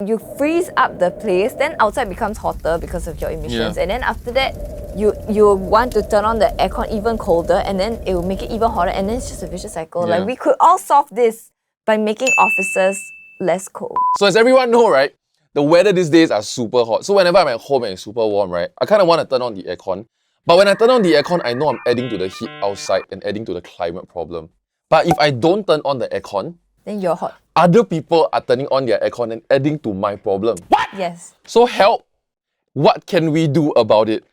You freeze up the place, then outside becomes hotter because of your emissions. And then after that, you want to turn on the aircon even colder, and then it will make it even hotter, and then it's just a vicious cycle. Like, we could all solve this by making offices less cold. So as everyone know, right, the weather these days are super hot. So whenever I'm at home and it's super warm, right, I kind of want to turn on the aircon. But when I turn on the aircon, I know I'm adding to the heat outside and adding to the climate problem. But if I don't turn on the aircon, Then you're hot. other people are turning on their aircon and adding to my problem. What? Yes. So help. What can we do about it?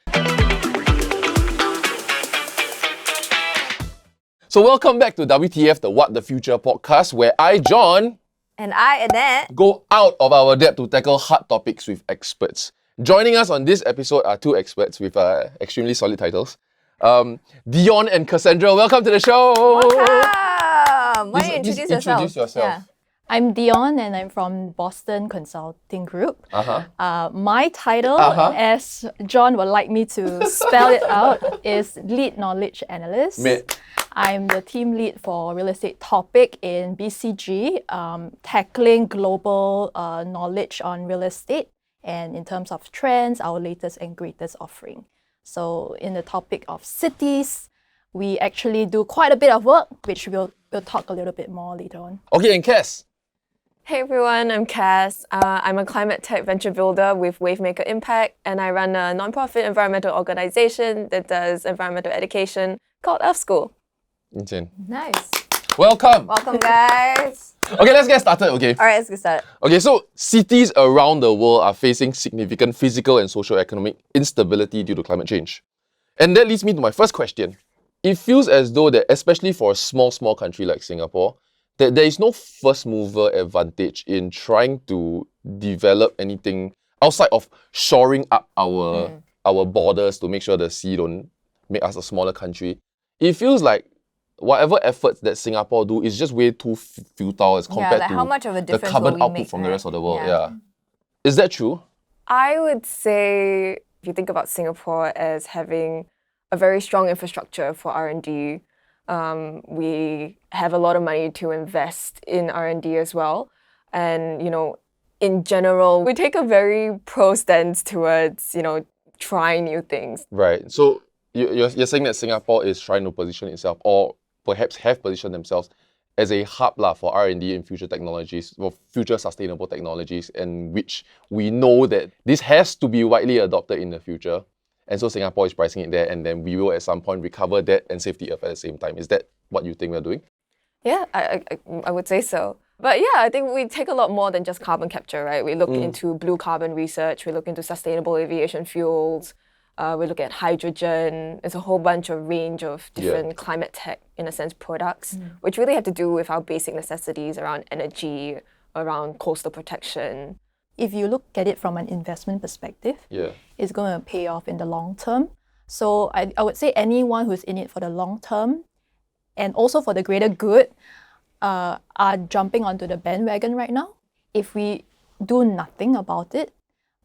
So welcome back to WTF, the What the Future podcast, where I, John, And I, Annette, go out of our depth to tackle hard topics with experts. Joining us on this episode are two experts with extremely solid titles. Dion and Cassandra, welcome to the show. welcome. Why don't you introduce yourself? Introduce yourself. Yeah. I'm Dion and I'm from Boston Consulting Group. My title, as John would like me to spell it out, is Lead Knowledge Analyst. Mate. I'm the team lead for real estate topic in BCG, tackling global knowledge on real estate and in terms of trends, our latest and greatest offering. So in the topic of cities, we actually do quite a bit of work, which we'll talk a little bit more later on. Okay, and Cass. Hey everyone, I'm Cass. I'm a climate tech venture builder with Wavemaker Impact, and I run a non-profit environmental organization that does environmental education called Earth School. Insane. Nice. Welcome. Welcome, guys. Okay, let's get started, okay? All right, let's get started. Okay, so cities around the world are facing significant physical and socio-economic instability due to climate change. And that leads me to my first question. It feels as though that, especially for a small country like Singapore, that there is no first mover advantage in trying to develop anything outside of shoring up our borders to make sure the sea don't make us a smaller country. It feels like whatever efforts that Singapore do is just way too futile as compared like to how much of a the difference carbon will we output make, from the right? rest of the world. Yeah. Yeah. Is that true? I would say, if you think about Singapore as having a very strong infrastructure for R&D, we have a lot of money to invest in R&D as well. And, in general, we take a very pro stance towards, trying new things. Right. So you're saying that Singapore is trying to position itself, or perhaps have positioned themselves as a hub for R&D in future technologies, or future sustainable technologies, and which we know that this has to be widely adopted in the future. And so Singapore is pricing it there, and then we will at some point recover that and save the earth at the same time. Is that what you think we're doing? Yeah, I would say so. But yeah, I think we take a lot more than just carbon capture, right? We look into blue carbon research, we look into sustainable aviation fuels, we look at hydrogen. It's a whole bunch of range of different climate tech, in a sense, products, which really have to do with our basic necessities around energy, around coastal protection. If you look at it from an investment perspective, it's going to pay off in the long term. So I would say anyone who's in it for the long term and also for the greater good are jumping onto the bandwagon right now. If we do nothing about it,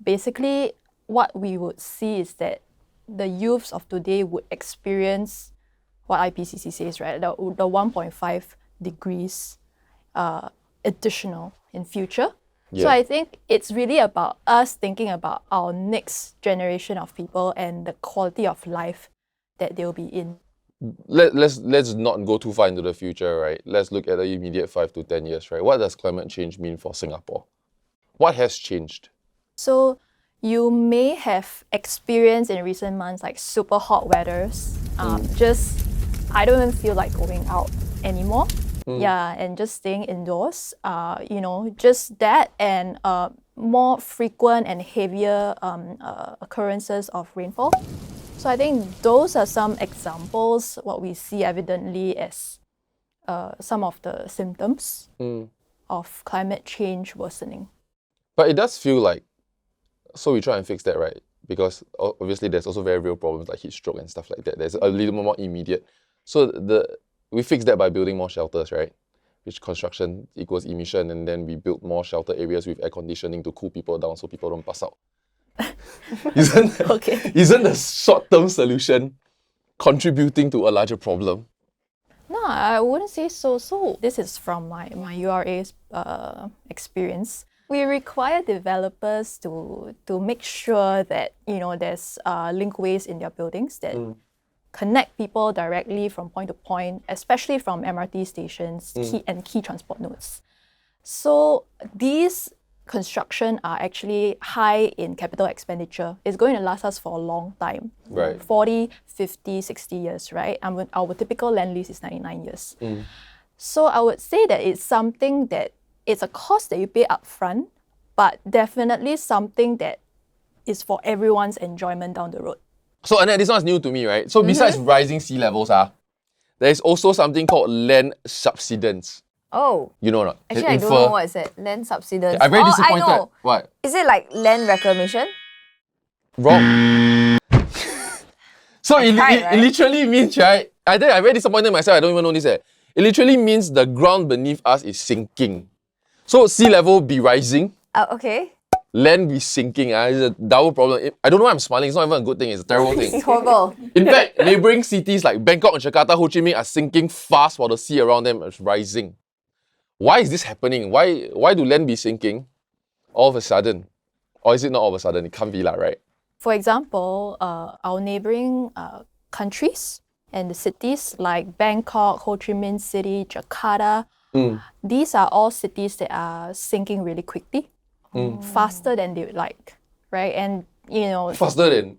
basically what we would see is that the youths of today would experience what IPCC says, right? The 1.5 degrees additional in future. So I think it's really about us thinking about our next generation of people and the quality of life that they'll be in. Let's not go too far into the future, right? Let's look at the immediate 5 to 10 years, right? What does climate change mean for Singapore? What has changed? So you may have experienced in recent months like super hot weathers. I don't even feel like going out anymore. Yeah, and just staying indoors. Just that and more frequent and heavier occurrences of rainfall. So I think those are some examples, what we see evidently as some of the symptoms of climate change worsening. But it does feel like, so we try and fix that, right? Because obviously there's also very real problems like heat stroke and stuff like that. There's a little more immediate. So we fix that by building more shelters, right? Which construction equals emission, and then we build more shelter areas with air conditioning to cool people down so people don't pass out. Isn't the short-term solution contributing to a larger problem? No, I wouldn't say so. So this is from my URA's experience. we require developers to make sure that there's linkways in their buildings that connect people directly from point to point, especially from MRT stations, key transport nodes. So these construction are actually high in capital expenditure. It's going to last us for a long time. Right. 40, 50, 60 years, right? And our typical land lease is 99 years. So I would say that it's something that it's a cost that you pay upfront, but definitely something that is for everyone's enjoyment down the road. So Annette, this one's new to me, right? So besides rising sea levels, there is also something called land subsidence. Oh. You know or not? Actually, I don't know what is it. Land subsidence. I'm very disappointed. I know. What? Is it like land reclamation? Wrong. So it right? literally means, right? I'm very disappointed myself. I don't even know this. It literally means the ground beneath us is sinking. So sea level be rising. Okay. Land be sinking. It's a double problem. I don't know why I'm smiling. It's not even a good thing. It's a terrible thing. It's horrible. In fact, neighboring cities like Bangkok and Jakarta, Ho Chi Minh are sinking fast while the sea around them is rising. Why is this happening? Why do land be sinking all of a sudden? Or is it not all of a sudden? It can't be that, right? For example, our neighboring countries and the cities like Bangkok, Ho Chi Minh City, Jakarta, these are all cities that are sinking really quickly, faster than they would like, right? And faster than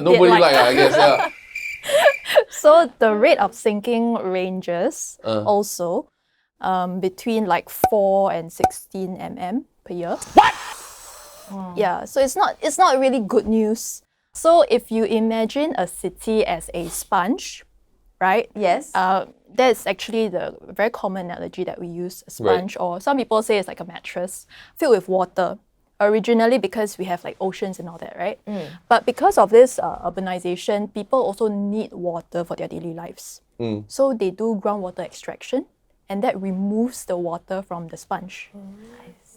nobody I guess. Yeah. So the rate of sinking ranges also between like 4 and 16 mm per year. What? Yeah, so it's not really good news. So if you imagine a city as a sponge, right? Yes. That's actually the very common analogy that we use, a sponge, or some people say it's like a mattress filled with water. Originally because we have like oceans and all that, right? But because of this urbanization, people also need water for their daily lives. So they do groundwater extraction, and that removes the water from the sponge.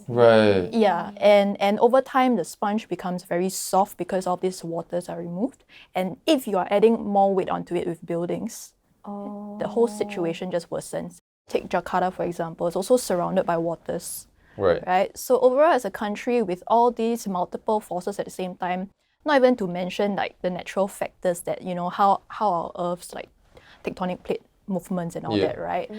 Right. Yeah, and over time, the sponge becomes very soft because all these waters are removed. And if you are adding more weight onto it with buildings, the whole situation just worsens. Take Jakarta, for example. It's also surrounded by waters. Right. So overall, as a country with all these multiple forces at the same time, not even to mention like the natural factors that, how our Earth's like tectonic plate movements and all that, right?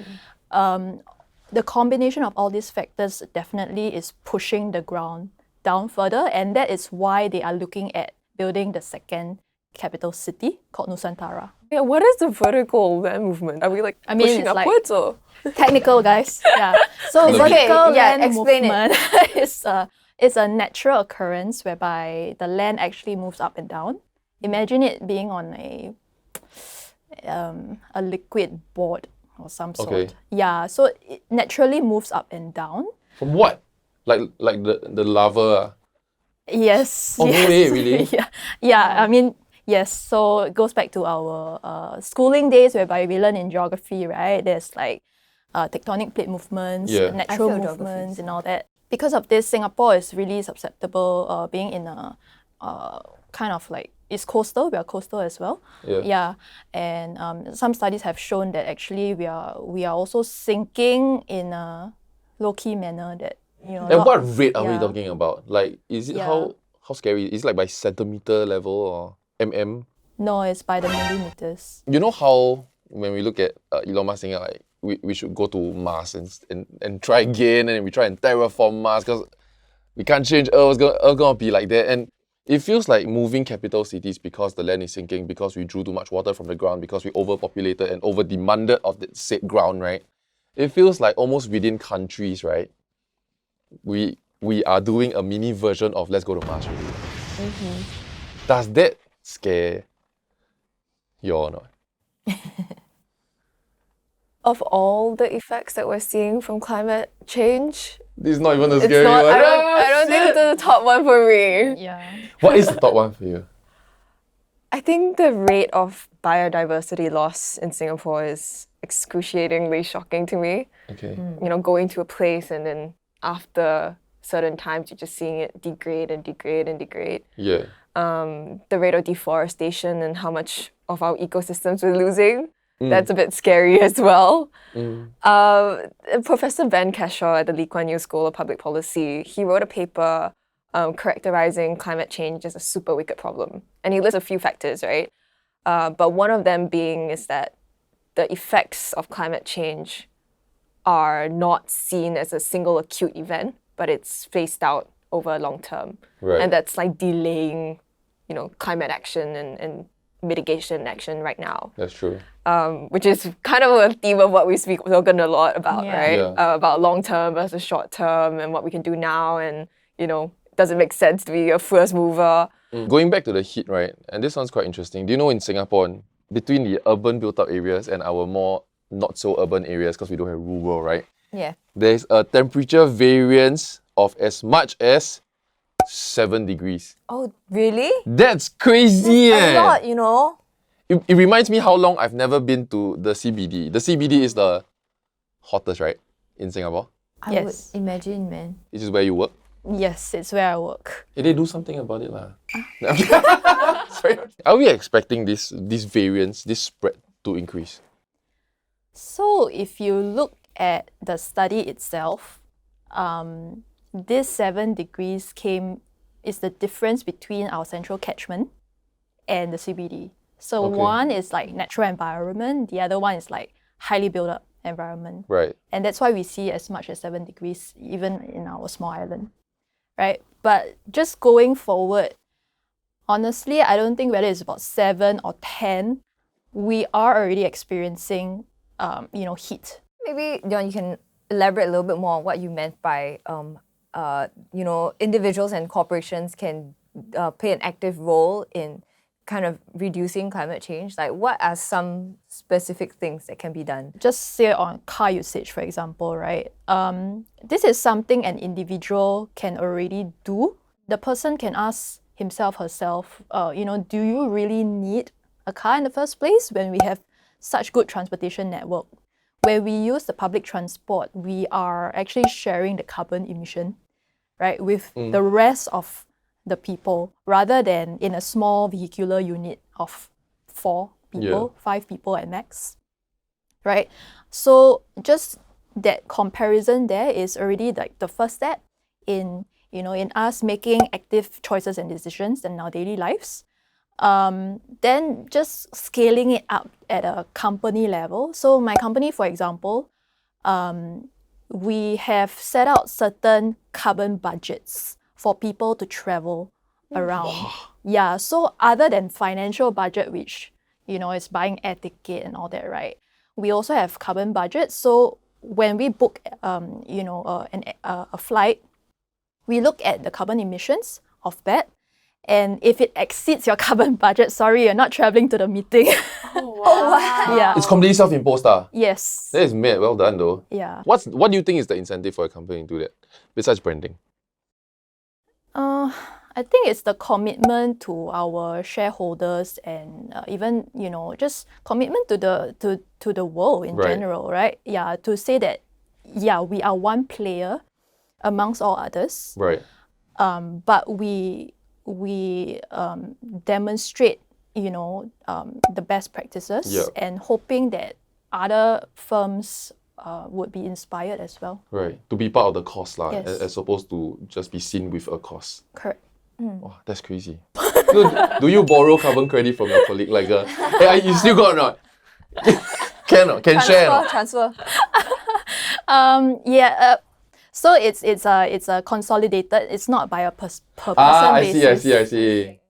The combination of all these factors definitely is pushing the ground down further, and that is why they are looking at building the second capital city called Nusantara. Yeah, what is the vertical land movement? Are we pushing upwards or? Technical, guys. Yeah. So vertical land explain movement is a natural occurrence whereby the land actually moves up and down. Imagine it being on a liquid board or some sort. Okay. Yeah. So it naturally moves up and down. From what? Like the lava? Yes. Oh, yes. really? Yeah. I mean, yes. So it goes back to our schooling days whereby we learn in geography, right? There's like tectonic plate movements, natural movements, and all that. Because of this, Singapore is really susceptible being in a kind of like, it's coastal. We are coastal as well. Yeah. And some studies have shown that actually we are also sinking in a low-key manner that, And what rate are we talking about? Like, is it how scary? Is it like by centimeter level or mm? No, it's by the millimeters. You know how when we look at Elon Musk saying like we should go to Mars and try again, and we try and terraform Mars because we can't change Earth. Earth gonna be like that, and it feels like moving capital cities because the land is sinking, because we drew too much water from the ground, because we overpopulated and over-demanded of the said ground, right? It feels like almost within countries, right? We are doing a mini version of let's go to Mars really. Does that scare you or not? Of all the effects that we're seeing from climate change, this is not even a it's scary not. one. I don't think it's the top one for me. Yeah. What is the top one for you? I think the rate of biodiversity loss in Singapore is excruciatingly shocking to me. Okay. Going to a place and then after certain times you're just seeing it degrade and degrade and degrade. Yeah. The rate of deforestation and how much of our ecosystems we're losing. That's a bit scary as well. Professor Ben Keshaw at the Lee Kuan Yew School of Public Policy, he wrote a paper characterizing climate change as a super wicked problem. And he lists a few factors, right? But one of them being is that the effects of climate change are not seen as a single acute event, but it's spaced out over a long term. Right. And that's like delaying, climate action and mitigation action right now. That's true. Which is kind of a theme of what we've spoken a lot about, right? Yeah. About long term versus short term and what we can do now, and does it make sense to be a first mover? Going back to the heat, right? And this one's quite interesting. Do you know in Singapore, between the urban built-up areas and our more not so urban areas, because we don't have rural, right? Yeah. There's a temperature variance of as much as 7 degrees. Oh, really? That's crazy, A lot, It reminds me how long I've never been to the CBD. The CBD is the hottest, right, in Singapore? I Yes. would imagine, man. This is where you work. Yes, it's where I work. Hey, they do something about it, lah. Sorry. Are we expecting this variance, this spread to increase? So if you look at the study itself, this 7 degrees is the difference between our central catchment and the CBD. So Okay. one is like natural environment, the other one is like highly built up environment. Right. And that's why we see as much as 7 degrees even in our small island, right? But just going forward, honestly, I don't think whether it's about 7 or 10, we are already experiencing, heat. Maybe, John, you can elaborate a little bit more on what you meant by, individuals and corporations can play an active role in kind of reducing climate change. Like, what are some specific things that can be done? Just say on car usage, for example, right? This is something an individual can already do. The person can ask himself, herself, do you really need a car in the first place when we have such good transportation network? Where we use the public transport, we are actually sharing the carbon emission, right, with the rest of the people, rather than in a small vehicular unit of 4 people, 5 people at max, right? So just that comparison there is already like the first step in us making active choices and decisions in our daily lives. Then just scaling it up at a company level. So my company, for example, we have set out certain carbon budgets for people to travel around. Yeah, so other than financial budget, which, is buying air ticket and all that, right? We also have carbon budgets. So when we book, a flight, we look at the carbon emissions of that. And if it exceeds your carbon budget, sorry, you're not traveling to the meeting. Oh, wow. Yeah. It's completely self-imposed. Yes. That is mad. Well done, though. Yeah. What do you think is the incentive for a company to do that, besides branding? I think it's the commitment to our shareholders and even, just commitment to the world in general, right? Yeah, to say that, we are one player amongst all others. Right. But we demonstrate, the best practices and hoping that other firms would be inspired as well. Right. To be part of the cost, Yes. as opposed to just be seen with a cost. Correct. Wow, that's crazy. So, do you borrow carbon credit from your colleague? Like, hey, you still got or not? Can or not? Can share or not? Transfer. So it's a consolidated. It's not by a per person I basis. see.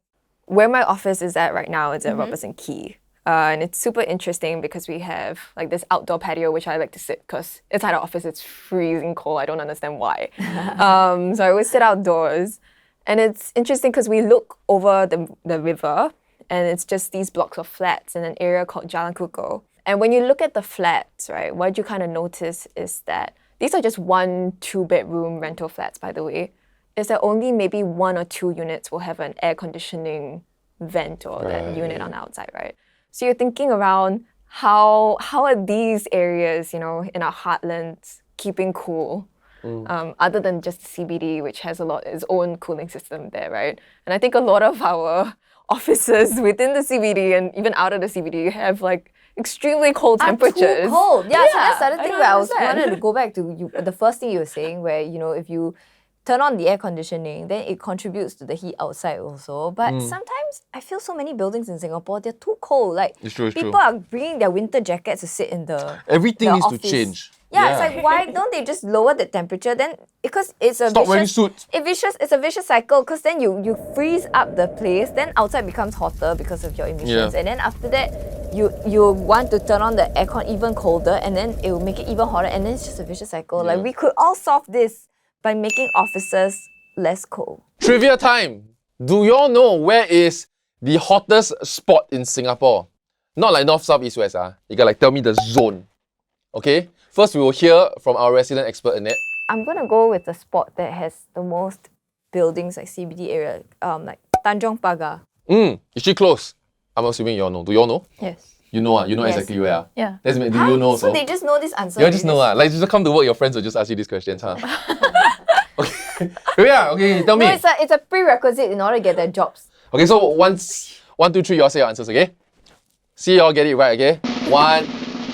Where my office is at right now is at Robertson Quay. And it's super interesting because we have like this outdoor patio, which I like to sit because inside our office it's freezing cold. I don't understand why. So I always sit outdoors. And it's interesting because we look over the river and it's just these blocks of flats in an area called Jalan Kukoh. And when you look at the flats, right, what you kind of notice is that these are just 1-2 bedroom rental flats, by the way, is that only maybe 1 or 2 units will have an air conditioning vent or that unit on the outside, right? So you're thinking around how are these areas, in our heartlands keeping cool? Other than just the CBD, which has its own cooling system there, right? And I think a lot of our offices within the CBD and even out of the CBD have like extremely cold are temperatures. too cold. Yeah, so that's the I other thing don't where I was understand. wanted to go back to you. The first thing you were saying, where if you turn on the air conditioning, then it contributes to the heat outside also. But sometimes I feel so many buildings in Singapore, they're too cold. Like It's true, it's people true. are bringing their winter jackets to sit in Everything the needs to office. change. Yeah, it's like, why don't they just lower the temperature? Then because it's a Stop wearing suits. It's a vicious cycle, because then you freeze up the place, then outside becomes hotter because of your emissions, and then after that you want to turn on the aircon even colder, and then it will make it even hotter, and then it's just a vicious cycle. Like we could all solve this by making offices less cold. Trivia time. Do you all know where is the hottest spot in Singapore? Not like north, south, east, west. You can tell me the zone. Okay? First, we will hear from our resident expert, Annette. I'm gonna go with the spot that has the most buildings, like CBD area, like Tanjong Pagar. Is she close? I'm assuming you all know. Do you all know? Yes. You know, you know Yes. exactly where. Yeah. Do you know So also? they just know this answer. You all just know, like just come to work, your friends will just ask you these questions, huh? Okay. Yeah, okay, tell me. No, it's a prerequisite in order to get their jobs. Okay, so once, 1, 2, 3, you all say your answers, okay? See you all get it right, okay? 1,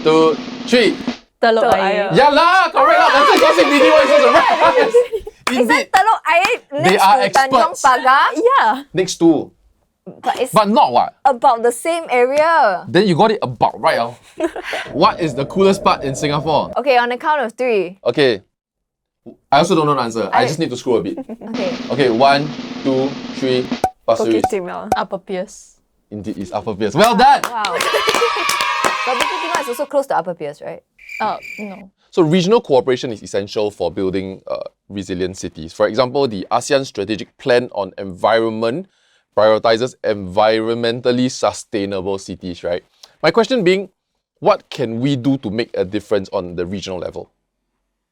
2, 3. Telok Ayer. Ayer. Yeah lah, correct lah. That's why gossip video is also right. Is Indeed. that Telok Ayer They next are to Tanjong experts. Pagar? Yeah. Next to. But it's But not what? about the same area. Then you got it about right. What is the coolest part in Singapore? Okay, on the count of 3. Okay. I also don't know the answer. I just need to scroll a bit. Okay. Okay, 1, 2, 3. Pasir Bukit Ris. Timah. Upper Pierce. Indeed, it's Upper Pierce. Well done! Wow. But Bukit Timah is also close to Upper Pierce, right? No. So regional cooperation is essential for building resilient cities. For example, the ASEAN Strategic Plan on Environment prioritizes environmentally sustainable cities, right? My question being, what can we do to make a difference on the regional level?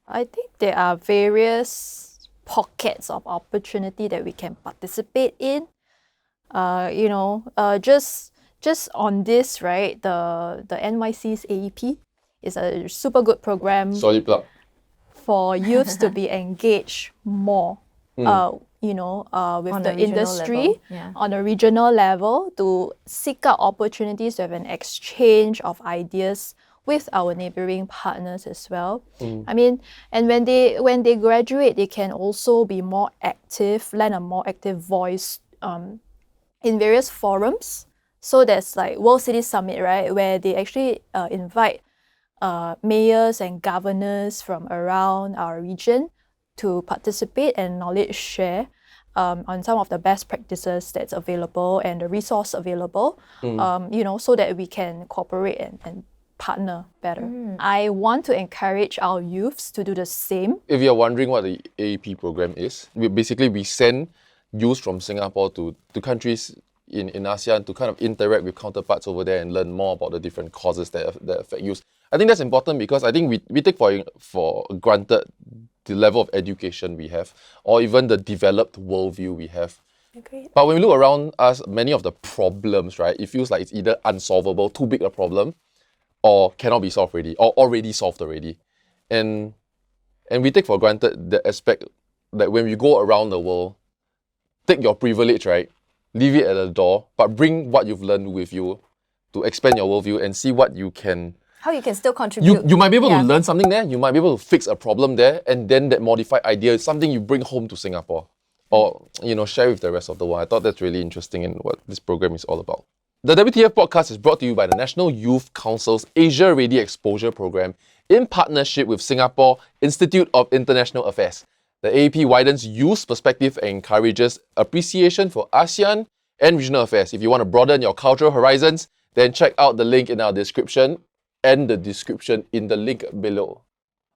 I think there are various pockets of opportunity that we can participate in. Just on this, right? The NYC's AEP is a super good program Solid plug. for youths to be engaged more. With On the a regional industry level, yeah. on a regional level to seek out opportunities to have an exchange of ideas with our neighboring partners as well. I mean, and when they graduate, they can also be more active, lend a more active voice in various forums. So there's like World City Summit, right, where they actually invite mayors and governors from around our region to participate and knowledge share on some of the best practices that's available and the resource available, so that we can cooperate and partner better. I want to encourage our youths to do the same. If you're wondering what the AEP program is, we send youth from Singapore to countries in ASEAN to kind of interact with counterparts over there and learn more about the different causes that affect youth. I think that's important because I think we take for granted the level of education we have, or even the developed worldview we have. Agreed. But when we look around us, many of the problems, right, it feels like it's either unsolvable, too big a problem, or cannot be solved already, or already solved already. And we take for granted the aspect that when we go around the world, take your privilege, right, leave it at the door, but bring what you've learned with you to expand your worldview and see what you can. How you can still contribute. You might be able to learn something there, you might be able to fix a problem there, and then that modified idea is something you bring home to Singapore or share with the rest of the world. I thought that's really interesting in what this program is all about. The WTF podcast is brought to you by the National Youth Council's Asia Ready Exposure Program in partnership with Singapore Institute of International Affairs. The AEP widens youth perspective and encourages appreciation for ASEAN and regional affairs. If you want to broaden your cultural horizons, then check out the link in our description and the description in the link below.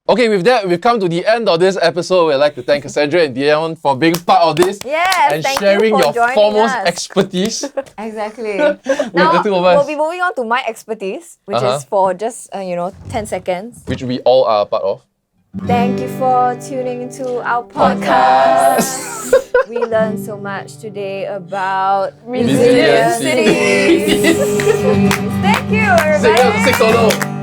Okay, with that, we've come to the end of this episode. We'd like to thank Cassandra and Dion for being part of this and thank sharing you for your joining foremost us. expertise. Exactly. the Now, two of us. we'll be moving on to my expertise, which is for just, 10 seconds. Which we all are a part of. Thank you for tuning into our podcast. We learned so much today about Resilient cities. Thank you, everybody. 6 solo.